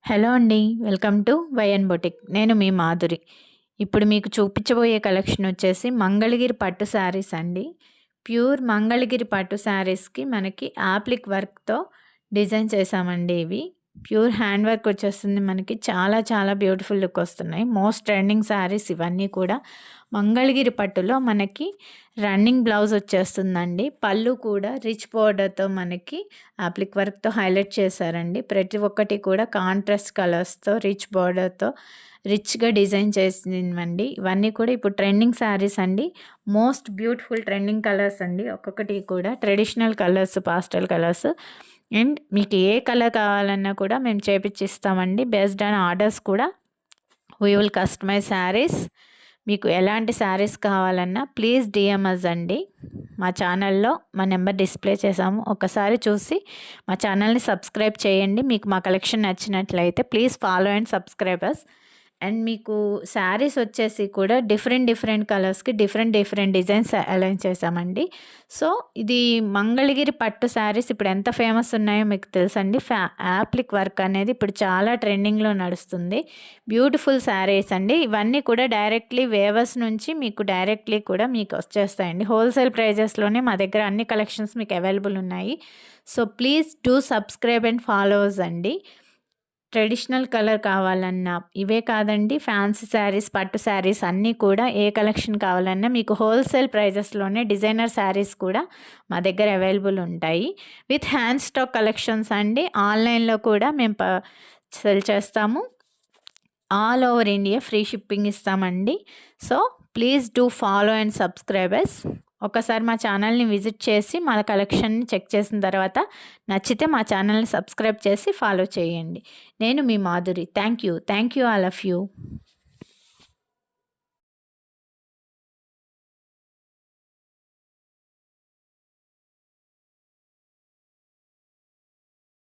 Hello అండి. Welcome to YN boutique. నేను మీ మాధురి. ఇప్పుడు మీకు చూపించబోయే కలెక్షన్ వచ్చేసి మంగళగిరి పట్టు శారీస్ అండి. ప్యూర్ మంగళగిరి పట్టు శారీస్‌కి మనకి యాప్లిక్ వర్క్‌తో డిజైన్ చేశామండి ఇవి. ప్యూర్ హ్యాండ్ వర్క్ వచ్చేస్తుంది మనకి. చాలా చాలా బ్యూటిఫుల్ లుక్ వస్తున్నాయి. మోస్ట్ ట్రెండింగ్ శారీస్ ఇవన్నీ కూడా. మంగళగిరి పట్టులో మనకి రన్నింగ్ బ్లౌజ్ వచ్చేస్తుందండి. పళ్ళు కూడా రిచ్ బోర్డర్‌తో మనకి అప్లిక్ వర్క్‌తో హైలైట్ చేశారండి. ప్రతి ఒక్కటి కూడా కాంట్రాస్ట్ కలర్స్‌తో రిచ్ బోర్డర్‌తో రిచ్‌గా డిజైన్ చేసినవండి. ఇవన్నీ కూడా ఇప్పుడు ట్రెండింగ్ శారీస్ అండి. మోస్ట్ బ్యూటిఫుల్ ట్రెండింగ్ కలర్స్ అండి. ఒక్కొక్కటి కూడా traditional colours, pastel colours. And మీకు ఏ కలర్ కావాలన్నా కూడా మేము చేపిచ్చిస్తామండి. బేస్డ్ ఆన్ ఆర్డర్స్ కూడా వీ విల్ కస్టమైజ్ శారీస్. మీకు ఎలాంటి శారీస్ కావాలన్నా ప్లీజ్ డిఎం అస్ అండి. మా ఛానల్లో మా నెంబర్ డిస్ప్లే చేసాము. ఒకసారి చూసి మా ఛానల్ని సబ్స్క్రైబ్ చేయండి. మీకు మా కలెక్షన్ నచ్చినట్లయితే please follow and subscribe us. And మీకు శారీస్ వచ్చేసి కూడా డిఫరెంట్ కలర్స్కి డిఫరెంట్ డిజైన్స్ అలైన్ చేసామండి. సో ఇది మంగళగిరి పట్టు శారీస్ ఇప్పుడు ఎంత ఫేమస్ ఉన్నాయో మీకు తెలుసండి. యాప్లిక్ వర్క్ అనేది ఇప్పుడు చాలా ట్రెండింగ్లో నడుస్తుంది. బ్యూటిఫుల్ శారీస్ అండి. ఇవన్నీ కూడా డైరెక్ట్లీ వేవర్స్ నుంచి మీకు డైరెక్ట్లీ కూడా మీకు వచ్చేస్తాయండి. హోల్సేల్ ప్రైజెస్లోనే మా దగ్గర అన్ని కలెక్షన్స్ మీకు అవైలబుల్ ఉన్నాయి. So please do subscribe and followers అండి. ట్రెడిషనల్ కలర్ కావాలన్నా ఇవే కాదండి, ఫ్యాన్సీ శారీస్, పట్టు శారీస్ అన్నీ కూడా ఏ కలెక్షన్ కావాలన్నా మీకు హోల్సేల్ ప్రైజెస్లోనే డిజైనర్ శారీస్ కూడా మా దగ్గర అవైలబుల్ ఉంటాయి. విత్ హ్యాండ్ స్టాక్ కలెక్షన్స్ అండి. ఆన్లైన్లో కూడా మేము సెల్ చేస్తాము. All over India free shipping ఇస్తామండి. So please do follow and subscribers. ఒకసారి మా ఛానల్ని విజిట్ చేసి మా కలెక్షన్ని చెక్ చేసిన తర్వాత నచ్చితే మా ఛానల్ని సబ్స్క్రైబ్ చేసి ఫాలో చేయండి. నేను మీ Madhuri. Thank you all of you.